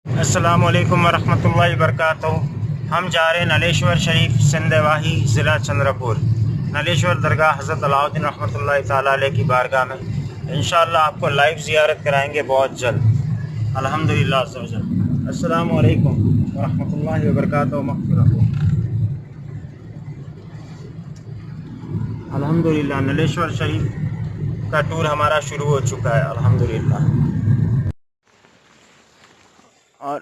अस्सलामुअलैकुम वरहमतुल्लाहि वबरकातुहू। हम जा रहे हैं नलेश्वर शरीफ सिंधवाही ज़िला चंद्रपुर। नलेश्वर दरगाह हज़रत अलाउद्दीन रहमतुल्लाहि ताला अलैह की बारगाह में इंशाअल्लाह आपको लाइव ज़ियारत कराएंगे बहुत जल्द अल्हम्दुलिल्लाह अज़्ज़ा वजल। अस्सलामुअलैकुम वरहमतुल्लाहि वबरकातुहू। मग़फ़िरतुहू। अल्हम्दुलिल्लाह नलेश्वर शरीफ का टूर हमारा शुरू हो चुका है अल्हम्दुलिल्लाह। और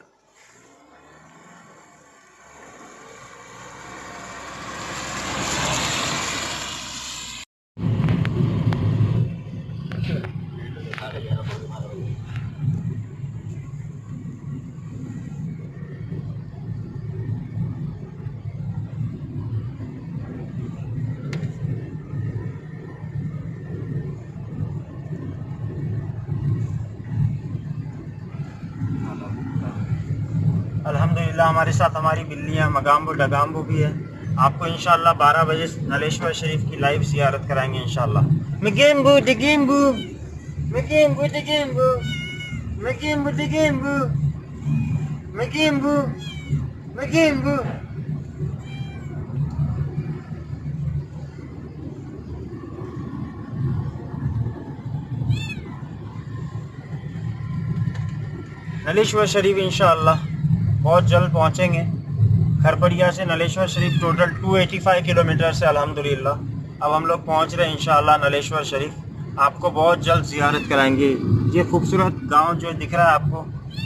अल्हम्दुलिल्लाह हमारे साथ हमारी बिल्लियाँ मगाम्बो डगाम्बो भी है। आपको इंशाअल्लाह 12 बजे नलेश्वर शरीफ की लाइव ज़ियारत कराएंगे इंशाअल्लाह। मगेम्बो डगेम्बो मगेम्बो डगेम्बो मगेम्बो डगेम्बो मगेम्बो मगेम्बो। नलेश्वर शरीफ इंशाअल्लाह बहुत जल्द पहुँचेंगे। खरपड़िया से नलेश्वर शरीफ टोटल 285 किलोमीटर से अल्हम्दुलिल्लाह अब हम लोग पहुँच रहे हैं इंशाअल्लाह नलेश्वर शरीफ। आपको बहुत जल्द ज़ियारत कराएंगे। ये खूबसूरत गांव जो दिख रहा है आपको,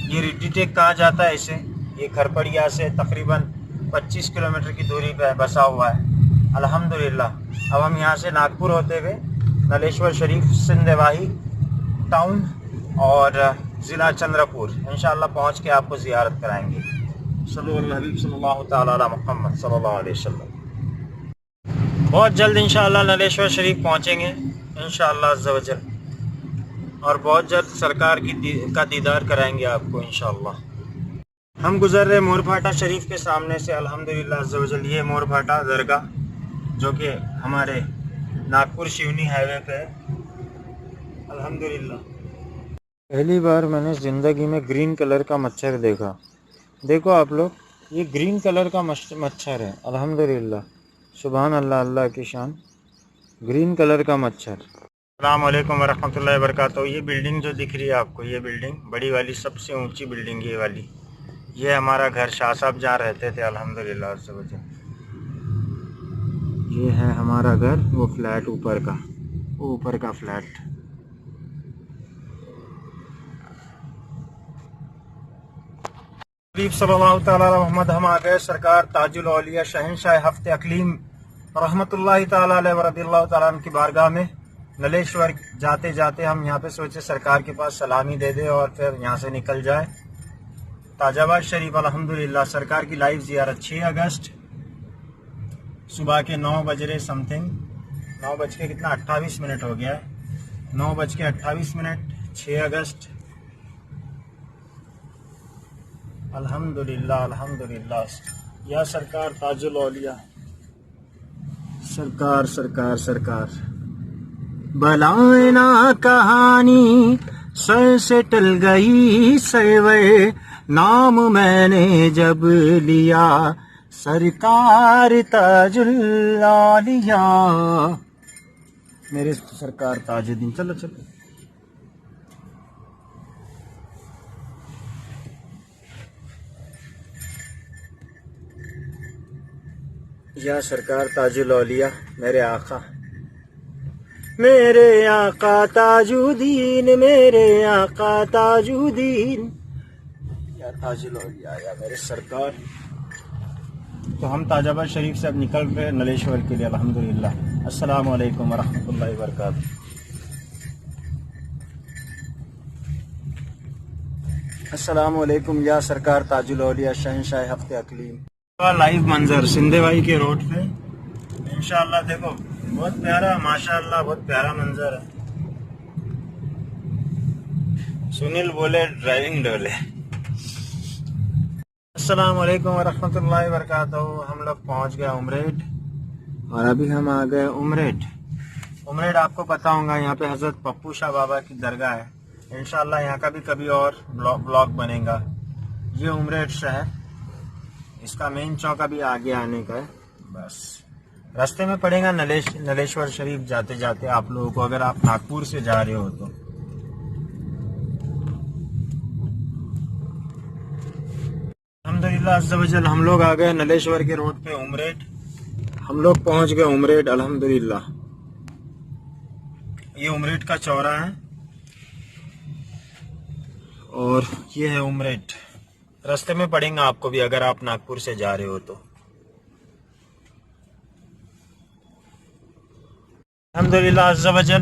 ये रिड्डी टेक कहा जाता है इसे। ये खरपड़िया से तकरीबन 25 किलोमीटर की दूरी पर बसा हुआ है अल्हम्दुलिल्लाह। अब हम यहाँ से नागपुर होते हुए नलेश्वर शरीफ सिंधवाही टाउन और ज़िला चंद्रपुर इंशाअल्लाह पहुँच के आपको ज़ियारत कराएंगे। सल्लल्लाहु तआला अला मुहम्मद सल्लल्लाहु अलैहि वसल्लम। बहुत जल्द इंशाअल्लाह नलेश्वर शरीफ पहुँचेंगे इंशाअल्लाह अज़्ज़ा वजल, और बहुत जल्द सरकार का दीदार कराएंगे आपको इंशाअल्लाह। हम गुज़र रहे मोरफाटा शरीफ के सामने से अल्हम्दुलिल्लाह अज़्ज़ा वजल। ये मोरफाटा दरगाह जो कि हमारे नागपुर शिवनी हाईवे पे है अल्हम्दुलिल्लाह। पहली बार मैंने ज़िंदगी में ग्रीन कलर का मच्छर देखा। देखो आप लोग, ये ग्रीन कलर का मच्छर है अल्हम्दुलिल्लाह। सुभान अल्लाह, अल्लाह की शान। ग्रीन कलर का मच्छर। अस्सलाम वालेकुम वरहमतुल्लाहि वबरकातुहू। ये बिल्डिंग जो दिख रही है आपको, ये बिल्डिंग बड़ी वाली सबसे ऊंची बिल्डिंग ये वाली, ये हमारा घर शाह साहब जहाँ रहते थे अल्हम्दुलिल्लाह अज़्ज़ा वजल। ये है हमारा घर, वो फ्लैट ऊपर का, वो ऊपर का फ्लैट। हबीब सल्लल्लाहु तआला अलैहि मोहम्मद हम आ गए सरकार ताजुल औलिया शहंशाह हफ्ते अकलीम रहमतुल्लाहि तआला अलैहि व रदियल्लाहु तआला अन्हु की बारगाह में नलेश्वर जाते जाते हम यहाँ पे सोचे सरकार के पास सलामी दे दे और फिर यहाँ से निकल जाए ताजाबाद शरीफ। अल्हम्दुलिल्लाह सरकार की लाइव ज़ियारत 6 अगस्त सुबह के 9 बज रहे समथिंग, 9 बज के कितना 28 मिनट हो गया है, 9 बज के 28 मिनट 6 अगस्त अल्हम्दुलिल्लाह अल्हम्दुलिल्लाह। या सरकार ताजुल औलिया, सरकार सरकार सरकार। बलाए ना कहानी सर से टल गई सरवर, नाम मैंने जब लिया सरकार ताजुल औलिया। मेरे सरकार ताजुद्दीन। चलो चलो। या सरकार ताजुल औलिया, मेरे आका ताजुद्दीन, मेरे आका ताजुद्दीन, या ताजुल औलिया या मेरे सरकार। तो हम ताजाबाद शरीफ से अब निकल रहे नलेश्वर के लिए अल्हम्दुलिल्लाह। अस्सलामु अलैकुम वरहमतुल्लाहि वबरकातुहू। अस्सलामु अलैकुम या सरकार ताजुल औलिया शहंशाह हफ्ते अकलीम। लाइव मंजर सिंधवाही के रोड पे इंशाअल्लाह। देखो बहुत प्यारा, माशाअल्लाह बहुत प्यारा मंजर है। सुनील बोले ड्राइविंग डोले। अस्सलाम वालेकुम वरहमतुल्लाहि वबरकातुहू। हम लोग पहुंच गए उमरेठ, और अभी हम आ गए उमरेठ। उमरेठ आपको पता होगा, यहाँ पे हजरत पप्पू शाह बाबा की दरगाह है। इंशाअल्लाह यहाँ का भी कभी और ब्लॉग बनेगा। ये उमरेठ शहर, इसका मेन चौक अभी आगे आने का है। बस रास्ते में पड़ेगा नलेश्वर शरीफ जाते जाते आप लोगों को, अगर आप नागपुर से जा रहे हो तो। अल्हम्दुलिल्लाह अज़्ज़ा वजल हम लोग आ गए नलेश्वर के रोड पे उमरेठ। हम लोग पहुंच गए उमरेठ अल्हम्दुलिल्लाह। ये उमरेठ का चौरा है और ये है उमरेठ। रास्ते में पड़ेगा आपको भी अगर आप नागपुर से जा रहे हो तो। अल्हम्दुलिल्लाह अज़्ज़ा वजल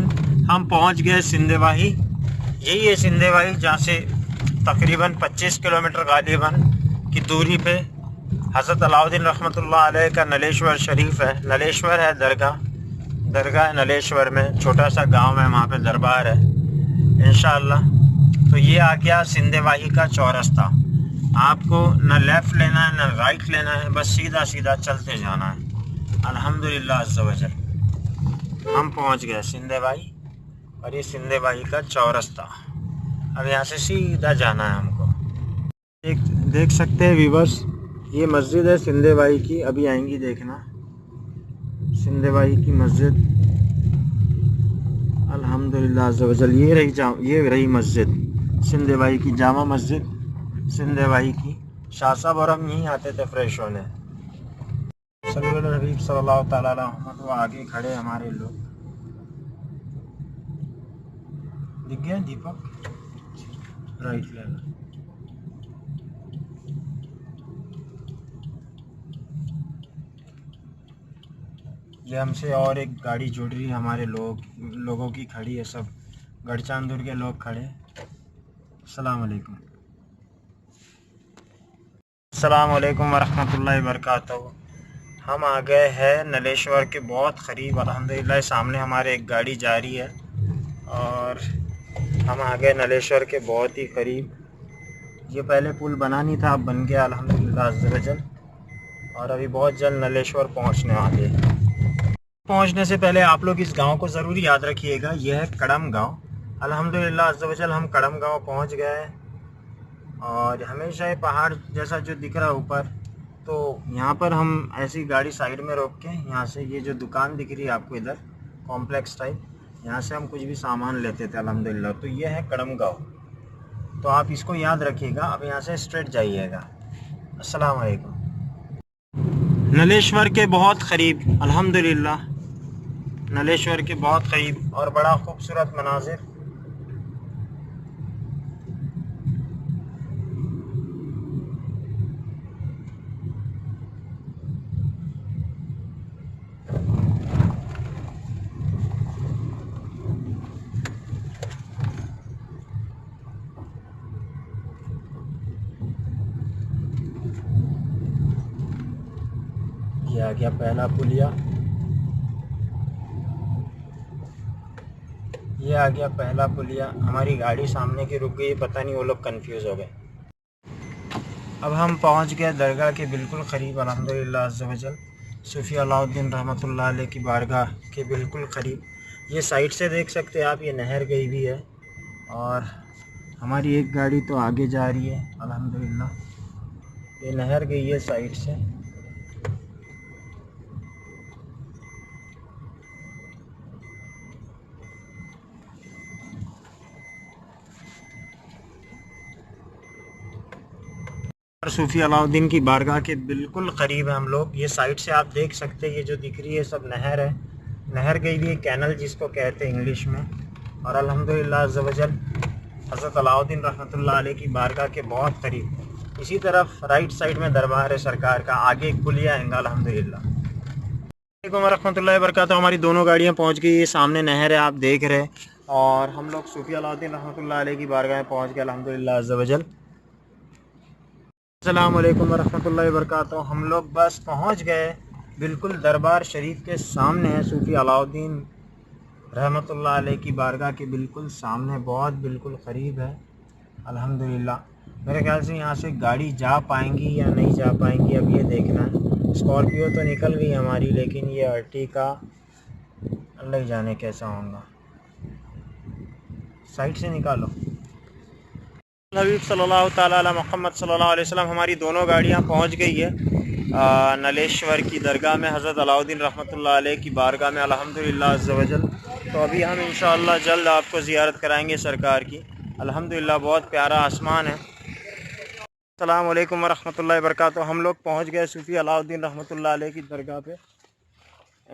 हम पहुंच गए सिंधेवाही। यही है सिंधेवाही, जहाँ से तकरीबन 25 किलोमीटर गालिबन की दूरी पे हज़रत अलाउद्दीन रहमतुल्लाह अलैह का नलेश्वर शरीफ है। नलेश्वर है दरगाह है नलेश्वर में, छोटा सा गांव है, वहाँ पे दरबार है इंशाअल्लाह। तो ये आ गया सिंधेवाही का चौरस्ता। आपको न लेफ़्ट लेना है न राइट लेना है, बस सीधा सीधा चलते जाना है। अल्हम्दुलिल्लाह अज़्ज़ा वजल हम पहुँच गए सिंधेवाही, और ये सिंधेवाही का चौरस्ता। अब यहाँ से सीधा जाना है हमको। देख सकते हैं व्यूवर्स, ये मस्जिद है सिंधेवाही की, अभी आएंगी देखना सिंधेवाही की मस्जिद। अल्हम्दुलिल्लाह अज़्ज़ा वजल ये रही मस्जिद सिंधेवाही की, जामा मस्जिद सिंधेवाही की। शाह साहब और हम यहीं आते थे फ्रेश होने। हबीब सल्लल्लाहु तआला अलैहि वसल्लम, वो आगे खड़े हमारे लोग। दिख गया दीपक, राइट लेना। ये हमसे और एक गाड़ी जुड़ रही है, हमारे लोगों की खड़ी है, सब गढ़चांदुर के लोग खड़े। अस्सलाम वालेकुम, अस्सलाम वालेकुम वरहमतुल्लाहि वबरकातुहू। हम आ गए हैं नलेश्वर के बहुत क़रीब अल्हम्दुलिल्लाह। सामने हमारे एक गाड़ी जा रही है और हम आ गए नलेश्वर के बहुत ही करीब। ये पहले पुल बना नहीं था, अब बन गया अल्हम्दुलिल्लाह अज़्ज़ा वजल। और अभी बहुत जल्द नलेश्वर पहुंचने वाले। पहुंचने से पहले आप लोग इस गांव को ज़रूर याद रखिएगा, यह है कड़म गांव। अल्हम्दुलिल्लाह अज़्ज़ा वजल हम कड़म गांव पहुंच गए। और हमेशा ये पहाड़ जैसा जो दिख रहा है ऊपर, तो यहाँ पर हम ऐसी गाड़ी साइड में रोक के, यहाँ से ये जो दुकान दिख रही है आपको इधर कॉम्प्लेक्स टाइप, यहाँ से हम कुछ भी सामान लेते थे अल्हम्दुलिल्लाह। तो ये है कड़म गांव, तो आप इसको याद रखिएगा। अब यहाँ से स्ट्रेट जाइएगा। अस्सलाम वालेकुम। नलेश्वर के बहुत क़रीब अल्हम्दुलिल्लाह, नलेश्वर के बहुत करीब, और बड़ा खूबसूरत मनाजिर। ये आ गया पहला पुलिया, ये आ गया पहला पुलिया। हमारी गाड़ी सामने की रुक गई, पता नहीं वो लोग कंफ्यूज हो गए। अब हम पहुंच गए दरगाह के बिल्कुल क़रीब अल्हम्दुलिल्लाह अज़्ज़ा वजल। सूफ़ी अलाउद्दीन रहमतुल्लाह अलैह की बारगाह के बिल्कुल क़रीब। ये साइड से देख सकते हैं आप, ये नहर गई भी है और हमारी एक गाड़ी तो आगे जा रही है अल्हम्दुलिल्लाह। ये नहर गई है साइड से। सूफ़ी अलाउद्दीन की बारगाह के बिल्कुल क़रीब है हम लोग। ये साइड से आप देख सकते हैं, ये जो दिख रही है सब नहर है। नहर गई भी है, कैनल जिसको कहते हैं इंग्लिश में। और अल्हम्दुलिल्लाह अज़्ज़ा वजल हज़रत अलाउद्दीन रहमतुल्लाह अलैह की बारगाह के बहुत करीब। इसी तरफ राइट साइड में दरबार है सरकार का, आगे एक पुलिया है अल्हम्दुलिल्लाह। वालेकुम रहमतुल्लाहि व बरकातुहू। हमारी दोनों गाड़ियाँ पहुँच गई, ये सामने नहर है आप देख रहे हैं। और हम लोग सूफ़ी अलाउद्दीन रहमतुल्लाह अलैह की बारगाह में पहुँच गए अल्हम्दुलिल्लाह अज़्ज़ा वजल। अस्सलाम वालेकुम वरहमतुल्लाहि वबरकातुहू। हम लोग बस पहुंच गए, बिल्कुल दरबार शरीफ के सामने है। सूफ़ी अलाउद्दीन रहमतुल्लाह अलैह की बारगाह के बिल्कुल सामने, बहुत बिल्कुल क़रीब है अल्हम्दुलिल्लाह। मेरे ख्याल से यहाँ से गाड़ी जा पाएंगी या नहीं जा पाएंगी, अब ये देखना है। स्कॉर्पियो तो निकल गई हमारी, लेकिन ये अर्टिगा अल्लाह ही जाने कैसा होगा। साइड से निकालो। हबीब सल्लल्लाहु ताला अला मुहम्मद सल्लल्लाहु अलैहि वसल्लम हमारी दोनों गाड़ियाँ पहुँच गई है नलेश्वर की दरगाह में, हज़रत अलाउद्दीन रहमतुल्लाह अलैह की बारगाह में अल्हम्दुलिल्लाह अज़्ज़ व जल। तो अभी हम इंशाअल्लाह जल्द आपको ज़ियारत कराएंगे सरकार की। अल्हम्दुलिल्लाह बहुत प्यारा आसमान है। अस्सलामु अलैकुम वरहमतुल्लाहि वबरकातुहू। हम लोग पहुँच गए सूफ़ी अलाउद्दीन रहमतुल्लाह अलैह की दरगाह पे।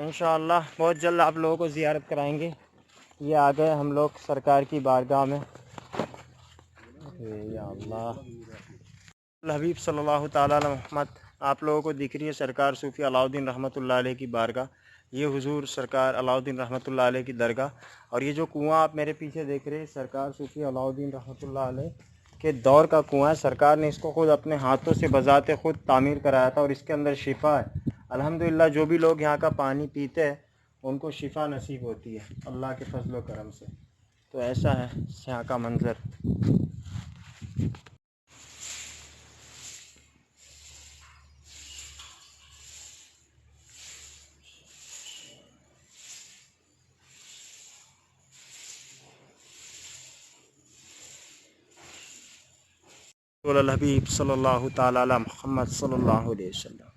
इंशाअल्लाह बहुत जल्द आप लोगों को ज़ियारत कराएँगे। ये आ गए हम लोग सरकार की बारगाह में। या अल्लाह हबीब सल्लल्लाहु ताला अलैहि मुहम्मद, आप लोगों को दिख रही है सरकार सूफ़ी अलाउद्दीन रहमतुल्लाह अलैह की बारगाह। ये हुजूर सरकार अलाउद्दीन रहमतुल्लाह अलैह की दरगाह। और ये जो कुआं आप मेरे पीछे देख रहे हैं सरकार सूफ़ी अलाउद्दीन रहमतुल्लाह अलैह के दौर का कुआं है। सरकार ने इसको खुद अपने हाथों से बजाते खुद तामीर कराया था और इसके अंदर शिफा है। अल्हम्दुलिल्लाह जो भी लोग यहाँ का पानी पीते हैं उनको शिफा नसीब होती है अल्लाह के फजल व करम से। तो ऐसा है यहाँ का मंज़र। हबीब सल्लल्लाहु ताला अला मुहम्मद सल्लल्लाहु अलैहि वसल्लम।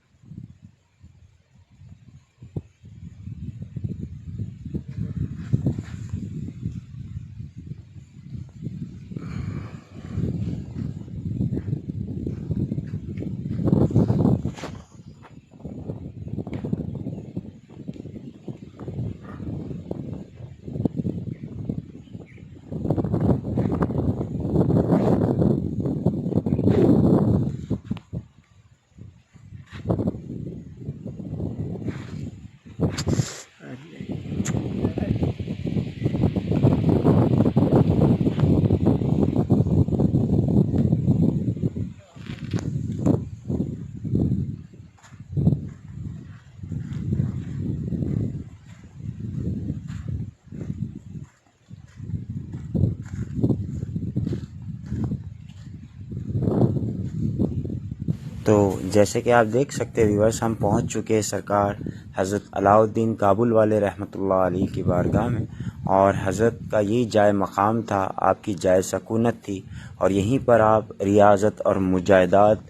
तो जैसे कि आप देख सकते हैं व्यूअर्स, हम पहुंच चुके हैं सरकार हज़रत अलाउद्दीन काबुल वाले रहमतुल्लाह अलैह की बारगाह में। और हज़रत का यही जाए मकाम था, आपकी जाए सकूनत थी। और यहीं पर आप रियाज़त और मुजाहिदात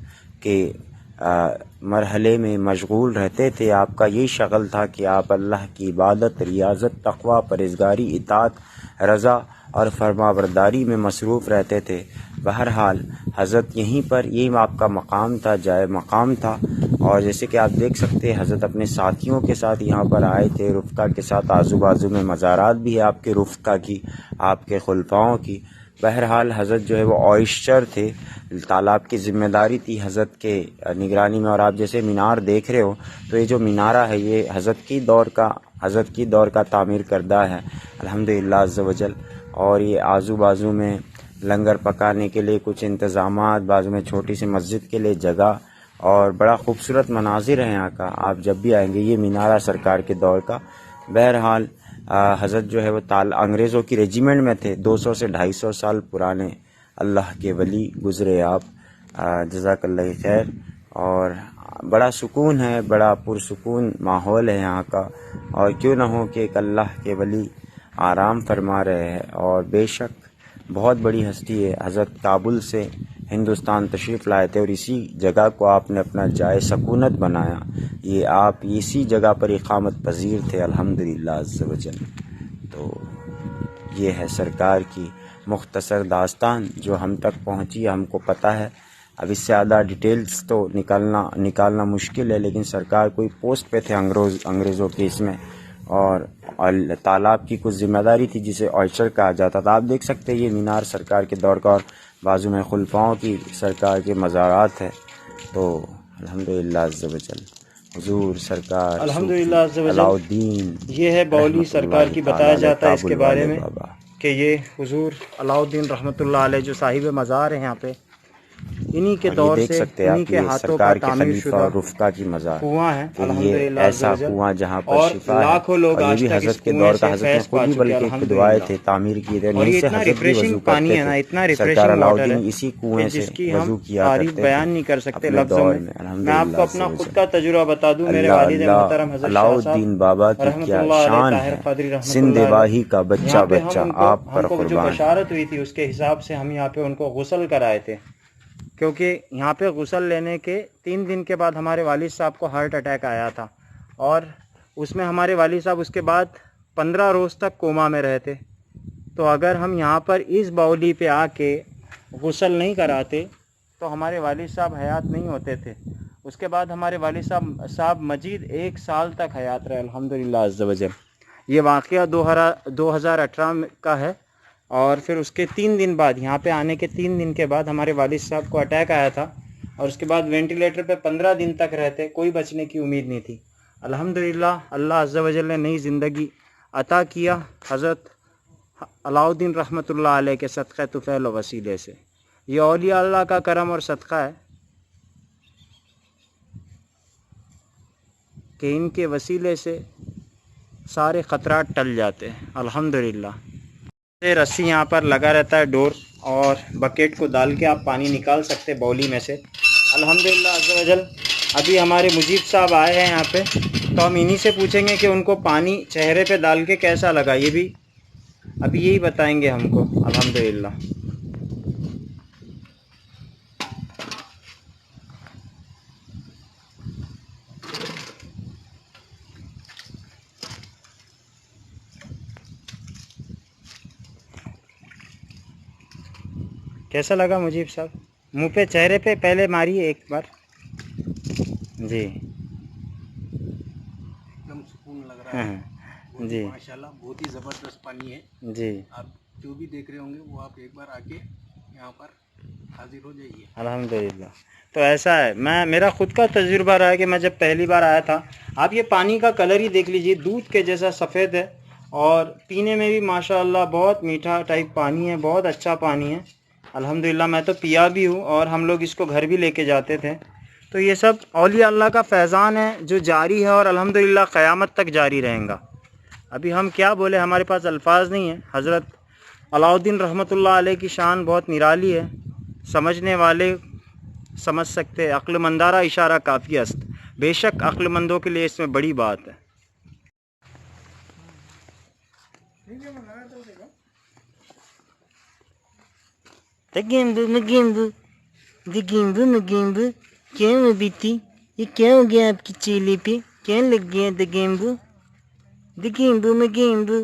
के मरहले में मशगूल रहते थे। आपका यही शगल था कि आप अल्लाह की इबादत, रियाज़त, तक़वा, परहेज़गारी, इताअत, रज़ा और फरमाबरदारी में मसरूफ़ रहते थे। बहरहाल हज़रत यहीं पर यही आपका मकाम था, जाए मकाम था। और जैसे कि आप देख सकते हैं हज़रत अपने साथियों के साथ यहाँ पर आए थे, रुफ़क़ा के साथ। आजू बाजू में मज़ारात भी है आपके रुफ़क़ा की, आपके खुलफ़ाओं की। बहरहाल हज़रत जो है वो ऑयस्टर थे, तालाब की ज़िम्मेदारी थी हज़रत के निगरानी में। और आप जैसे मीनार देख रहे हो तो ये जो मीनारा है ये हज़रत की दौर का तामीर करदा है अल्हम्दुलिल्लाह अज़्ज़ व जल। और ये आजू बाजू में लंगर पकाने के लिए कुछ इंतज़ामात, बाजू में छोटी सी मस्जिद के लिए जगह, और बड़ा खूबसूरत मनाजिर है यहाँ का। आप जब भी आएंगे, ये मीनारा सरकार के दौर का। बहरहाल हज़रत जो है वो अंग्रेज़ों की रेजिमेंट में थे। 200 से 250 साल पुराने अल्लाह के वली गुज़रे आप, जज़ाकल्लाह खैर। और बड़ा सुकून है, बड़ा पुरसुकून माहौल है यहाँ का। और क्यों ना हो कि एक अल्लाह के वली आराम फरमा रहे हैं। और बेशक बहुत बड़ी हस्ती है, हज़रत काबुल से हिंदुस्तान तशरीफ़ लाए थे और इसी जगह को आपने अपना जाए सकूनत बनाया। ये आप इसी जगह पर इक़ामत पजीर थे अल्हम्दुलिल्लाह अज़्ज़ व जल। तो ये है सरकार की मुख्तसर दास्तान जो हम तक पहुँची, हमको पता है। अब इससे ज़्यादा डिटेल्स तो निकालना मुश्किल है, लेकिन सरकार कोई पोस्ट पे थे अंग्रेज़ों के इसमें, और तालाब की कुछ जिम्मेदारी थी जिसे ऑयस्टर कहा जाता था। आप देख सकते हैं ये मीनार सरकार के दौर का, और बाजू में खुलफाओं की सरकार के मज़ारात है। तो अल्हम्दुलिल्लाह अज़्ज़ व जल हुजूर सरकार अल्हम्दुलिल्लाह अज़्ज़ व जल। अलाउद्दीन ये है बौली सरकार की, बताया जाता है इसके बारे में बाबा कि ये हुजूर अलाउद्दीन रहमतुल्लाह अलैह जो साहिब मज़ार है यहाँ पे, इन्हीं के और ये दौर देख से, सकते हैं इन्हीं आप, के ये हाथों का सरकार के तामीर खलीफा शुदा और रुफ़का की मज़ार। कुआं है तो ये अल्हम्दुलिल्लाह ऐसा अज़्ज़ वजल। कुआं जहाँ पर और शिफा है, लाखों लोग और ये आज भी तक इस हज़रत के कुएं दौर का, से हज़रत ने फैज़ खुद पा ही चुके बल्कि खुदवाए अल्हम्दुलिल्लाह। थे, तामीर किए थे, और यहीं ये से इतना हज़रत भी रिफ्रेशिंग वज़ू पानी करते है थे। ना, इतना सरकार रिफ्रेशिंग वाटर है अलाउद्दीन इसी कि कुएं से जिसकी हम वज़ू किया तारीफ करते थे बयान नहीं कर सकते अपने लफ्ज़ों दौर में। में। मैं आपको अल्हम्दुलिल्लाह अज़्ज़ अपना खुद वजल। का तजुर्बा बता दूं। मेरे अल्लाह वालिद अल्लाह, मोहतरम हज़रत शाह साहब अलाउद्दीन बाबा की क्या रहमतुल्लाह अलैह शान ताहिर है, क़ादरी रहमतुल्लाह सिंधेबाही का अलैह। बच्चा यहाँ पे हम बच्चा उनको, आप पर हमको जो कुर्बान। बशारत हुई थी उसके हिसाब से हम यहाँ पे उनको गुस्ल कराए थे, क्योंकि यहाँ पे गुस्ल लेने के 3 दिन के बाद हमारे वालिद साहब को हार्ट अटैक आया था, और उसमें हमारे वालिद साहब उसके बाद 15 रोज़ तक कोमा में रहे थे। तो अगर हम यहाँ पर इस बाउली पे आके गुस्ल नहीं कराते तो हमारे वालिद साहब हयात नहीं होते थे। उसके बाद हमारे वालिद साहब मजीद 1 साल तक हयात रहे अल्हम्दुलिल्लाह अज़्ज़ वजल। ये वाक़या 2018 का है। और फिर उसके 3 दिन बाद, यहाँ पे आने के 3 दिन के बाद हमारे वालिद साहब को अटैक आया था, और उसके बाद वेंटिलेटर पे 15 दिन तक रहते, कोई बचने की उम्मीद नहीं थी। अल्हम्दुलिल्लाह अल्लाह अज़्ज़ वजल ने नई ज़िंदगी अता किया हज़रत अलाउद्दीन रहमतुल्लाह अलैह के सदक़े तुफ़ैल वसीले से। ये औलिया अल्लाह का करम और सदक़ा है कि इनके वसीले से सारे ख़तरात टल जाते हैं अल्हम्दुलिल्लाह। ये रस्सी यहाँ पर लगा रहता है डोर, और बकेट को डाल के आप पानी निकाल सकते हैं बाउली में से अल्हम्दुलिल्लाह अज़्ज़ वजल। अभी हमारे मुजीब साहब आए हैं यहाँ पे, तो हम इन्हीं से पूछेंगे कि उनको पानी चेहरे पे डाल के कैसा लगा। ये भी अभी यही बताएंगे हमको अल्हम्दुलिल्लाह। कैसा लगा मुजीब साहब? मुंह पे, चेहरे पे पहले मारिए एक बार जी। एकदम सुकून लग रहा है। हाँ जी माशाल्लाह बहुत ही ज़बरदस्त पानी है। जी आप जो भी देख रहे होंगे वो आप एक बार आके यहाँ पर हाजिर हो जाइए। अल्हम्दुलिल्लाह। तो ऐसा है, मेरा ख़ुद का तजुर्बा रहा है कि मैं जब पहली बार आया था, आप ये पानी का कलर ही देख लीजिए, दूध के जैसा सफ़ेद है, और पीने में भी माशाअल्लाह बहुत मीठा टाइप पानी है, बहुत अच्छा पानी है अल्हम्दुलिल्लाह। मैं तो पिया भी हूँ, और हम लोग इसको घर भी लेके जाते थे। तो ये सब औलिया अल्लाह का फैज़ान है जो जारी है, और अल्हम्दुलिल्लाह क़यामत तक जारी रहेगा। अभी हम क्या बोले, हमारे पास अल्फाज नहीं है। हज़रत अलाउद्दीन रहमतुल्लाह अलैह की शान बहुत निराली है, समझने वाले समझ सकते, अक्लमंदारा इशारा काफ़ी अस्त। बेशक अक्लमंदों के लिए इसमें बड़ी बात है। मगेम्बू क्या हुआ बेटी? ये क्या हो गया आपकी चेले पे? क्या लग गया दगेम्बू? दगेम्बू मगेम्बू।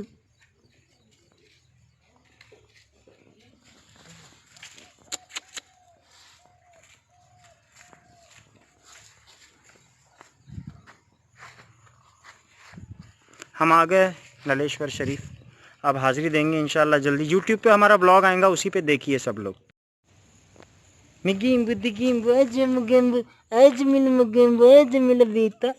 हम आ गए नलेश्वर शरीफ, अब हाज़िरी देंगे इंशाल्लाह जल्दी। यूट्यूब पे हमारा ब्लॉग आएगा, उसी पे देखिए सब लोग। मगेम्बू दगेम्बू आजा मगेम्बू, आज मिल मगेम्बू, आज मिल बेटा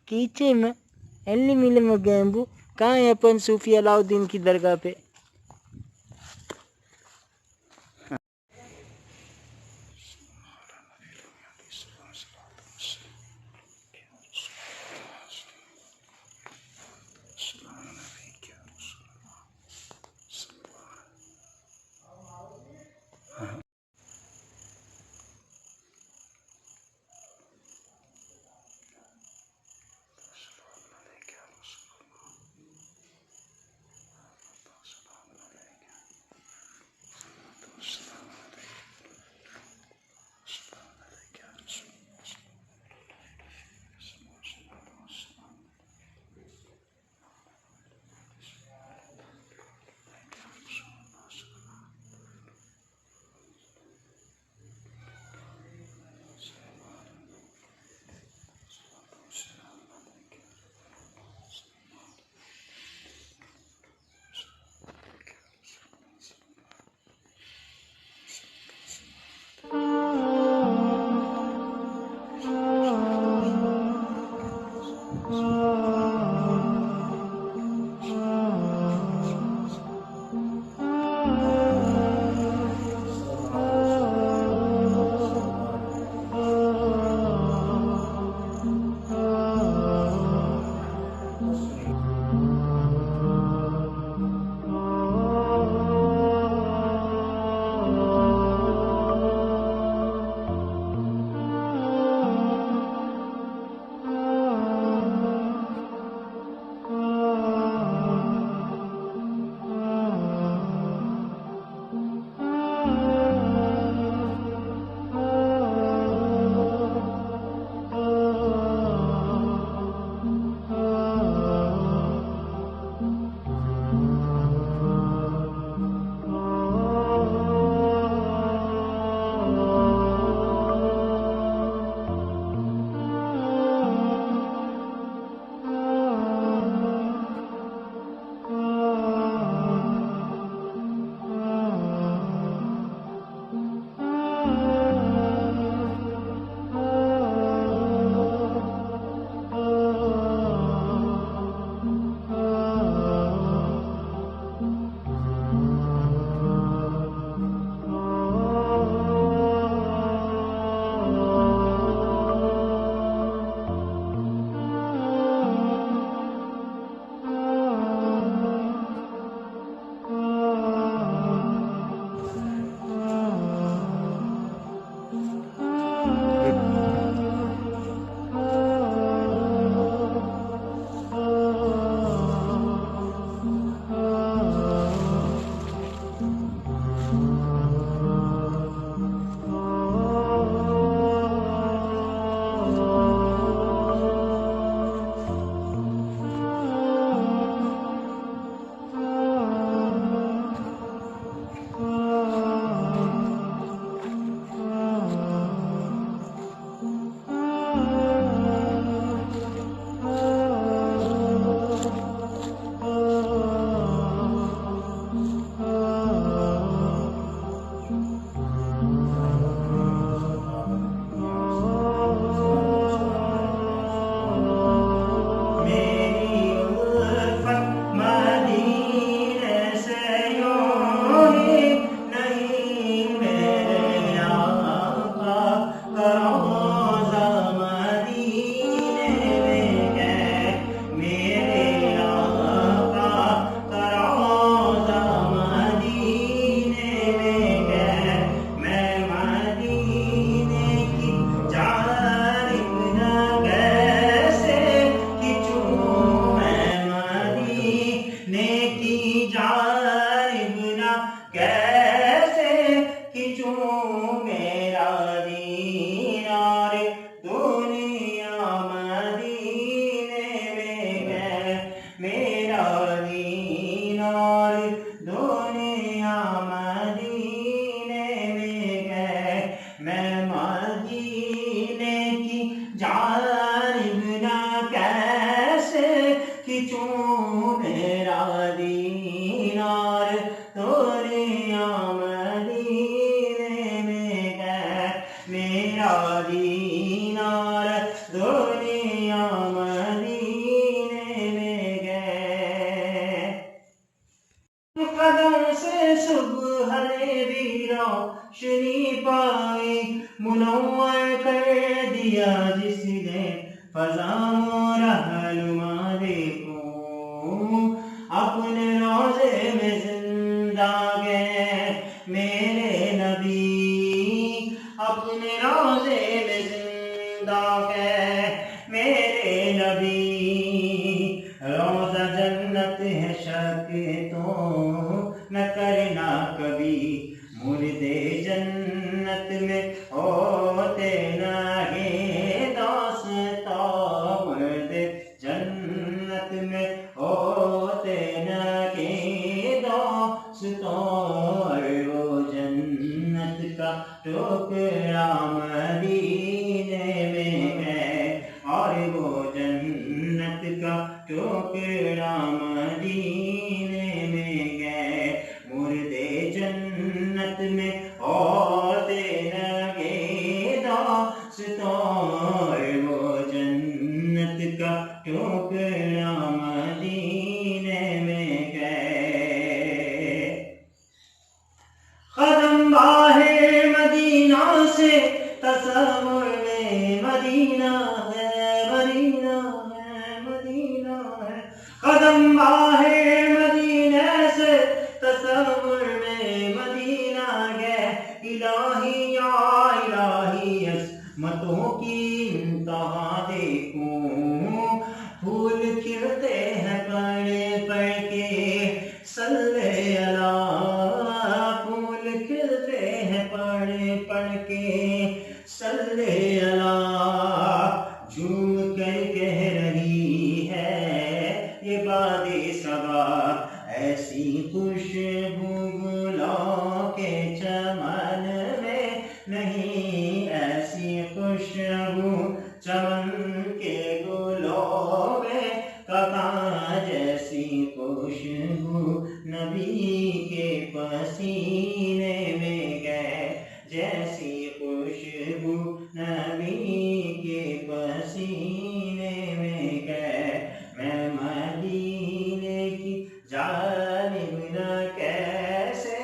कीचे में अल्ली मिल मगेम्बू। कहाँ है अपन सूफी अलाउद्दीन की दरगाह पे? किचू मेरा दीनार दुनिया मदीने में है, मेरा दीनार दुनिया मदीने में गए। कदम से सुबह ने भी रोशनी पाई, मुनव्वर कर दिया जिसने फज़ा रहनुमा देखो, अपने रोज़े में जिंदा गए मेरे नबी, अपने रोज़े में जिंदा गए मेरे नबी। रोज़ा जन्नत है शक तो न करना कभी, मुर्दे जन्नत में होते नहीं दोस्तों, मुर्दे जन्नत में होते नहीं दोस्तों। वो जन्नत का टुकड़ा मदीने में है, और वो जन्नत का टुकड़ा मदीने में गए। मुर्दे जन्नत में होते लगे दोस्तों, वो जन्नत का टुकड़ा मदीने में गए। कदम बाहे मदीना से तसव्वुर में मदीना है, मदीना है, मदीना है। कदम बाहे मदीने से तसव्वुर में मदीना गए। इलाही या इलाही अज़मतों की इंतहा देखूं, फूल खिलते हैं पढ़ पढ़ के सल्ले अला, फूल खिलते हैं पढ़ पढ़ के सल्ले अला। झूम कर कह रही है ये बादे सबा, ऐसी खुशबू गुलों के चमन में नहीं, ऐसी खुशबू चमन के गुलों में कहाँ, जैसी खुशबू नबी के पसीने में गए, जैसी खुशबू नबी के पसीने में गए। मैं मदीने की जानिब न कैसे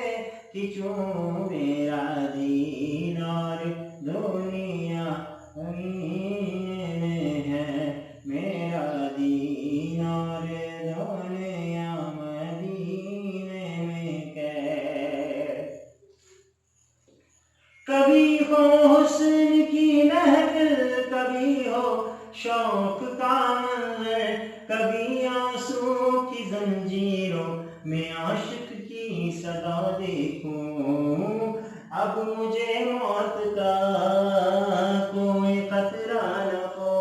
खिंचूं मेरा दीनार दुनिया में है, मेरा दीनार दुनिया मदीने में है। कभी हो हुस्न की महफिल, कभी हो शौक का मंजर, कभी आंसू की जंजीरों में आशिक की सदा देखूं। अब मुझे मौत का कोई खतरा न हो,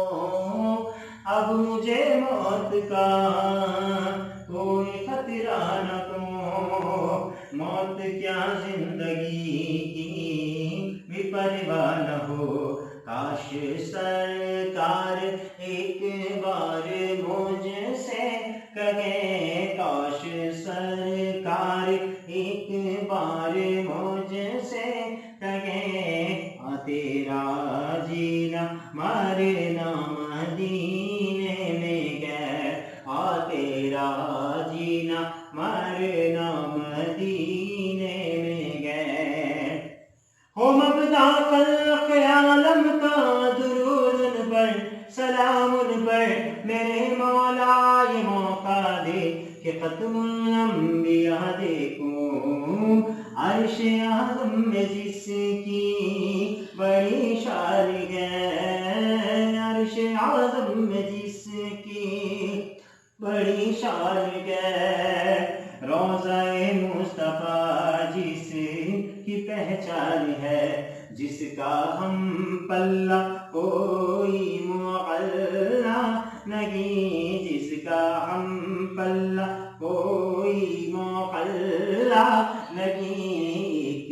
अब मुझे मौत का कोई खतरा न हो। मौत क्या जिंदगी की भी परवाह न हो, काश सरकार एक बार मुझसे कहे, काश सरकार एक बार मुझसे कहे। तेरा जीना मरना मदीने में गए, तेरा जीना मरना मदीने में गए। हो मबदा खल्क़ आलम का दुरूद उन पर, सलाम उन पर मेरे मौला। ये मौका दे कि ख़त्मुल अंबिया देखूं, अर्श आज़म में जिसकी बड़ी शान है, अर्श आज़म में जिसकी बड़ी शान है। रोज़ा-ए मुस्तफ़ा जिसकी पहचान है, जिसका हम पल्ला कोई मुअल्ला नहीं, जिसका हम पल्ला कोई मुअल्ला नहीं। एक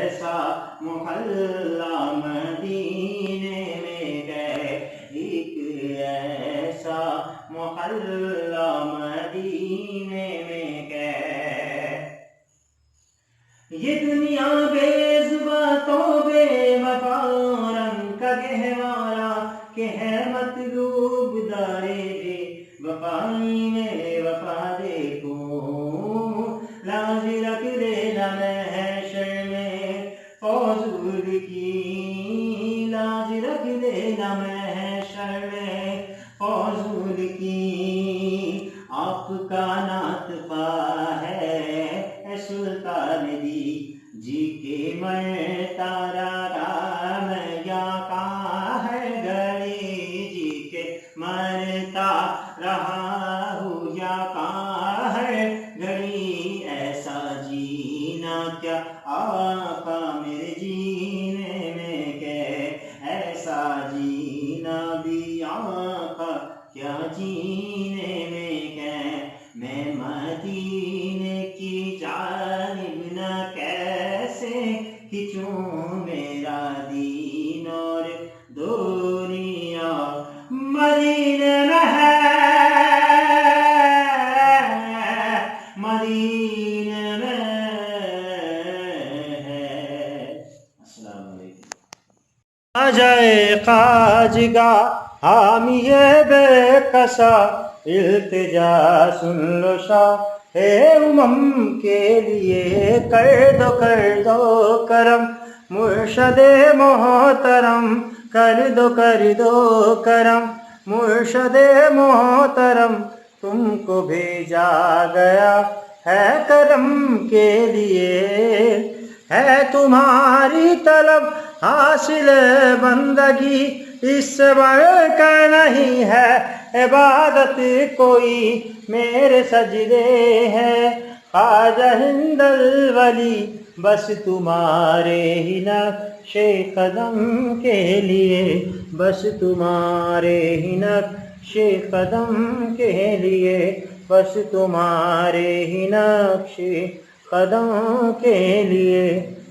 ऐसा मुहल्ला मदीने में है, एक ऐसा मुहल्ला रहवारा के है मतलूब दारे वफाई में वफा देखो, लाज रख देना महशर में फौजूल की, लाज रख देना महशर में फौजूल की। आपका नातफा है सुल्तान दी जी के मरता राम या का है गली जी के मरता रहा हूँ या का है घड़ी। ऐसा जीना क्या आका मेरे जीने में क्या, ऐसा जीना भी आका क्या जीने में क्या। मैं मदीने की जानिब न कैसे खिंचूं मेरा दीन और दुनिया मदीने में है, मदीने में है। अस्सलाम वालेकुम। आ जाए खाजगा हामिए बेकसा इल्तिजा सुन लो शाह हे उमम के लिए कर दो करम मुर्शदे मोहतरम कर दो करम मुर्शदे मोहतरम तुमको भेजा गया है करम के लिए। है तुम्हारी तलब हासिल बंदगी इससे बढ़कर नहीं है इबादत कोई मेरे सजदे हैं। ख्वाजा हिंदल वली बस तुम्हारे ही नक्शे कदम के लिए, बस तुम्हारे ही नक्शे कदम के लिए, बस तुम्हारे ही नक्शे कदम के लिए,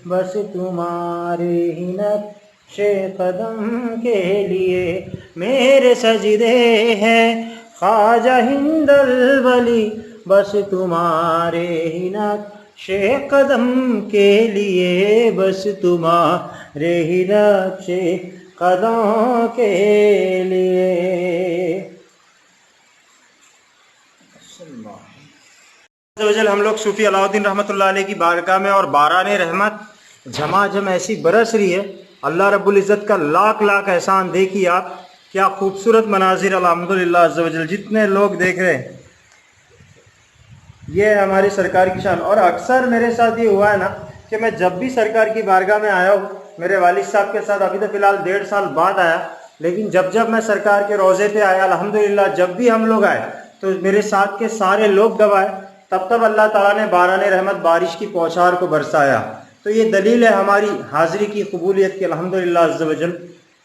बस तुम्हारे ही नक्शे कदम के लिए मेरे सजदे हैं। ख्वाजा हिंदल वली बस तुम्हारे ही नक्शे कदम के लिए, बस तुम्हारे ही नक्शे कदम के लिए। हम लोग सूफी अलाउद्दीन रहमतुल्लाह अलैह की बारगाह में और बारान रहमत झमाझम ऐसी बरस रही है। अल्लाह रब्बुल इज़्ज़त का लाख लाख एहसान। देखिए आप क्या खूबसूरत मनाजिर अल्हम्दुलिल्लाह अज़्ज़ वजल। जितने लोग देख रहे हैं ये है हमारी सरकार की शान। और अक्सर मेरे साथ ये हुआ है ना कि मैं जब भी सरकार की बारगाह में आया हूँ मेरे वालिद साहब के साथ, अभी तो फ़िलहाल 1.5 साल बाद आया, लेकिन जब जब मैं सरकार के रोज़े पे आया अल्हम्दुलिल्लाह, जब भी हम लोग आए तो मेरे साथ के सारे लोग गवाए, तब तब अल्लाह ताला ने बारान रहमत बारिश की बौछार को बरसाया। तो ये दलील है हमारी हाज़िरी की कबूलियत की अल्हम्दुलिल्लाह अज़्ज़ वजल।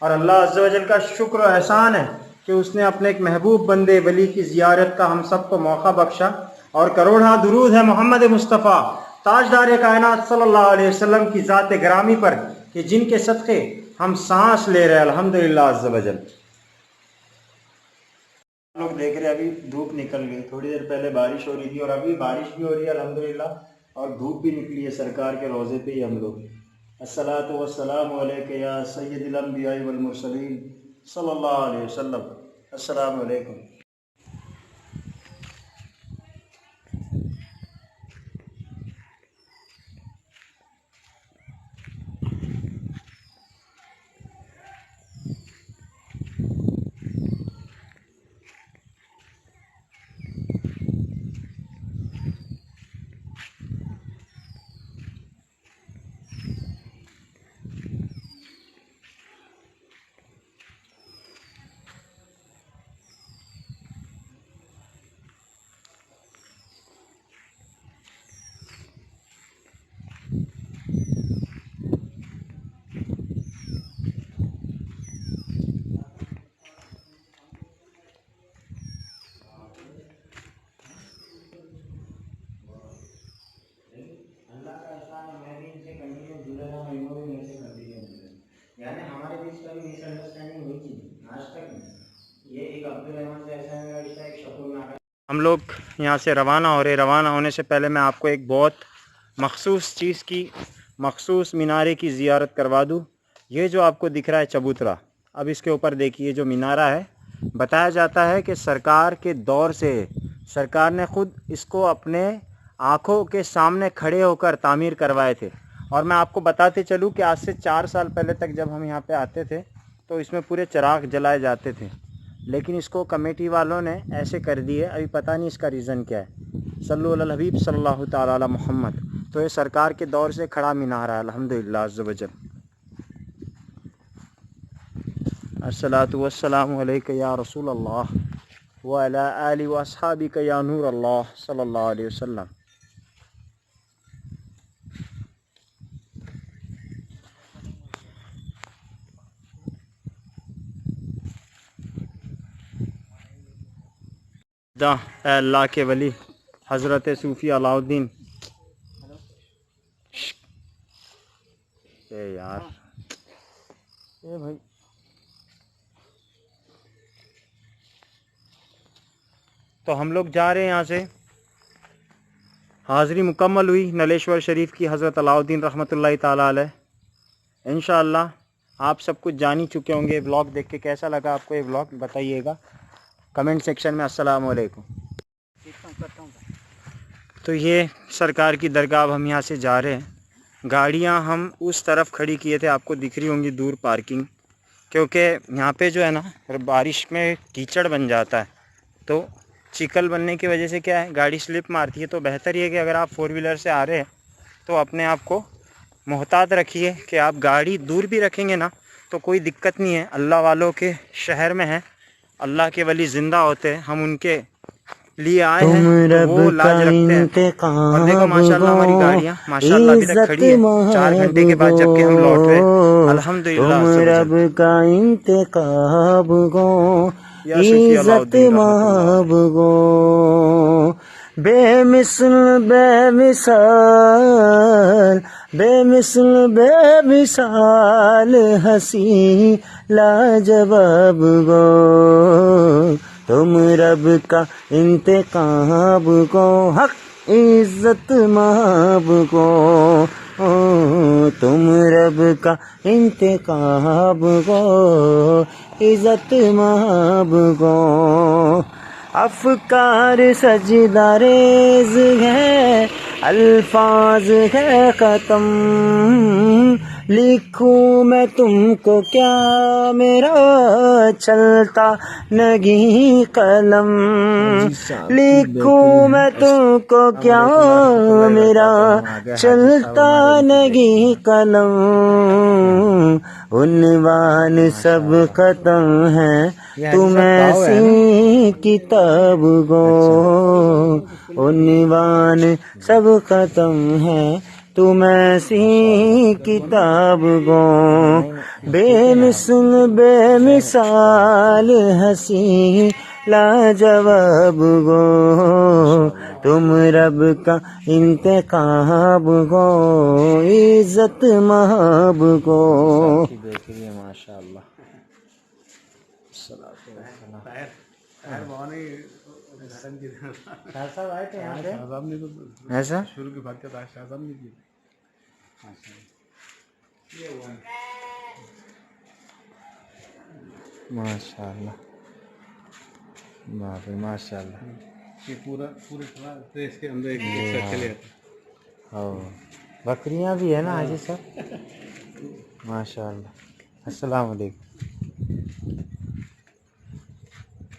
और अल्लाह अज़्ज़ वजल का शुक्र और एहसान है कि उसने अपने एक महबूब बंदे वली की ज़ियारत का हम सबको मौका बख्शा। और करोड़ा दुरूद है मोहम्मद मुस्तफ़ा ताजदार कायनात सल्लल्लाहु अलैहि वसल्लम की ज़ात ग्रामी पर कि जिनके सदक़े हम सांस ले रहे हैं अल्हम्दुलिल्लाह अज़्ज़ वजल। लोग देख रहे हैं अभी धूप निकल गई, थोड़ी देर पहले बारिश हो रही थी और अभी बारिश भी हो रही है अल्हम्दुलिल्लाह, और धूप भी निकली है सरकार के रोज़े पे ही हम लोग। अस्सलातु वस्सलामु अलैका या सय्यिदल अंबिया वल मुरसलीन सल्लल्लाहु अलैहि वसल्लम। अस्सलामु अलैकुम। यानी हमारे बीच कभी मिसअंडरस्टैंडिंग हुई थी आज तक नहीं। ये एक अब्दुल रहमान से ऐसा मेरा रिश्ता, एक शकूर नाका। हम लोग यहाँ से रवाना हो रहे। रवाना होने से पहले मैं आपको एक बहुत मखसूस चीज़ की, मखसूस मीनारे की ज़ियारत करवा दूँ। ये जो आपको दिख रहा है चबूतरा, अब इसके ऊपर देखिए जो मीनारा है, बताया जाता है कि सरकार के दौर से सरकार ने खुद इसको अपने आँखों के सामने खड़े होकर तामीर करवाए थे। और मैं आपको बताते चलूँ कि आज से 4 साल पहले तक जब हम यहाँ पे आते थे तो इसमें पूरे चिराग जलाए जाते थे, लेकिन इसको कमेटी वालों ने ऐसे कर दिए, अभी पता नहीं इसका रीज़न क्या है। सल्लल्लाहु अलैहि हबीब सल्लल्लाहु ताला अला मोहम्मद। तो ये सरकार के दौर से खड़ा मीनार है अल्हम्दुलिल्लाह अज़्ज़ व जल। अस्सलातु वस्सलामु अलैका या रसूल अल्लाह व अला आलि व अस्हाबिका या नूर अल्लाह सल्लल्लाहु अलैहि वसल्लम। अल्लाह के वली हज़रत सूफ़ी अलाउद्दीन। ए यार, ए भाई, तो हम लोग जा रहे हैं यहाँ से। हाज़री मुकम्मल हुई नलेश्वर शरीफ की हज़रत अलाउद्दीन रहमतुल्लाहि ताला अलैह। इंशाअल्लाह आप सब कुछ जान ही चुके होंगे। व्लॉग देख के कैसा लगा आपको ये व्लॉग बताइएगा कमेंट सेक्शन में। अस्सलाम वालेकुम। तो ये सरकार की दरगाह, अब हम यहाँ से जा रहे हैं। गाड़ियाँ हम उस तरफ खड़ी किए थे, आपको दिख रही होंगी दूर पार्किंग, क्योंकि यहाँ पे जो है ना बारिश में कीचड़ बन जाता है, तो चिकल बनने की वजह से क्या है गाड़ी स्लिप मारती है। तो बेहतर ये है कि अगर आप 4 व्हीलर से आ रहे हैं तो अपने आप को मोहतात रखिए कि आप गाड़ी दूर भी रखेंगे ना तो कोई दिक्कत नहीं है। अल्लाह वालों के शहर में है, अल्लाह के वली ज़िंदा होते हैं, हम उनके लिए आए हैं तो वो लाज रखते हैं। और देखो माशाल्लाह हमारी गाड़ियाँ माशाल्लाह अभी तक खड़ी है 4 घंटे के बाद जबकि हम लौट रहे हैं अल्हम्दुलिल्लाह। रब का इंतकाब गो, इज्जत माब गो, बेमिसल बेमिसाल, बेमिसल बेमिसाल हसी लाजवाब गो, तुम रब का इंतकाब को, हक इज्जत माब को, तुम रब का इंतकाब को, इज्जत माब को। अफकार सजदारेज है, अल्फाज है खत्म, लिखूं मैं तुमको क्या मेरा चलता नहीं कलम, लिखूं मैं तुमको क्या मेरा चलता नहीं कलम, उन्वान सब खत्म है तुम ऐसी किताब गो, उन्वान सब खत्म है तुम ऐसी किताब गो, बेमिसल बेमिसाल हंसी लाजवाब गो, तुम रब का इंतकाब गो, इज्जत महब गो। देखिए माशाल्लाह। ऐसा शुरू की बात करता शाहजाद ने की। माशाल्लाह, बाप रे माशाल्लाह। ये पूरे देश के अंदर एक साथ चले जाते। बकरियां भी है ना हाजी साहब, माशाल्लाह। अस्सलाम वालेकुम।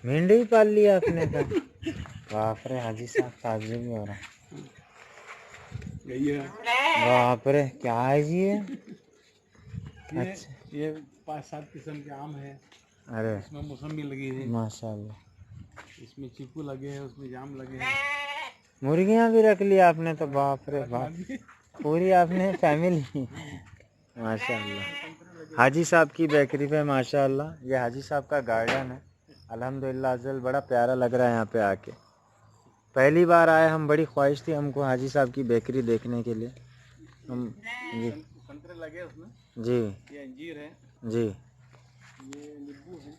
मेंढे ही पाल लिया आपने का? बाप रे हाजी साहब, ताज्जुब भी हो रहा है। बाप रे क्या है जी ये? अच्छा, ये 5-7 किस्म के आम है। अरे इसमें मौसमी लगी है माशाल्लाह, इसमें चीकू लगे हैं, उसमें जाम लगे हैं। मुर्गियां भी रख लिया आपने तो, बाप रे बाप, पूरी आपने फैमिली। माशाल्लाह हाजी साहब की बेकरी पे माशाल्लाह। ये हाजी साहब का गार्डन है अल्हम्दुलिल्लाह अज़ल, बड़ा प्यारा लग रहा है यहाँ पे आके। पहली बार आए हम, बड़ी ख्वाहिश थी हमको हाजी साहब की बेकरी देखने के लिए। हम जी संतरे लगे उसमें, जी ये अंजीर है, जी ये नींबू है।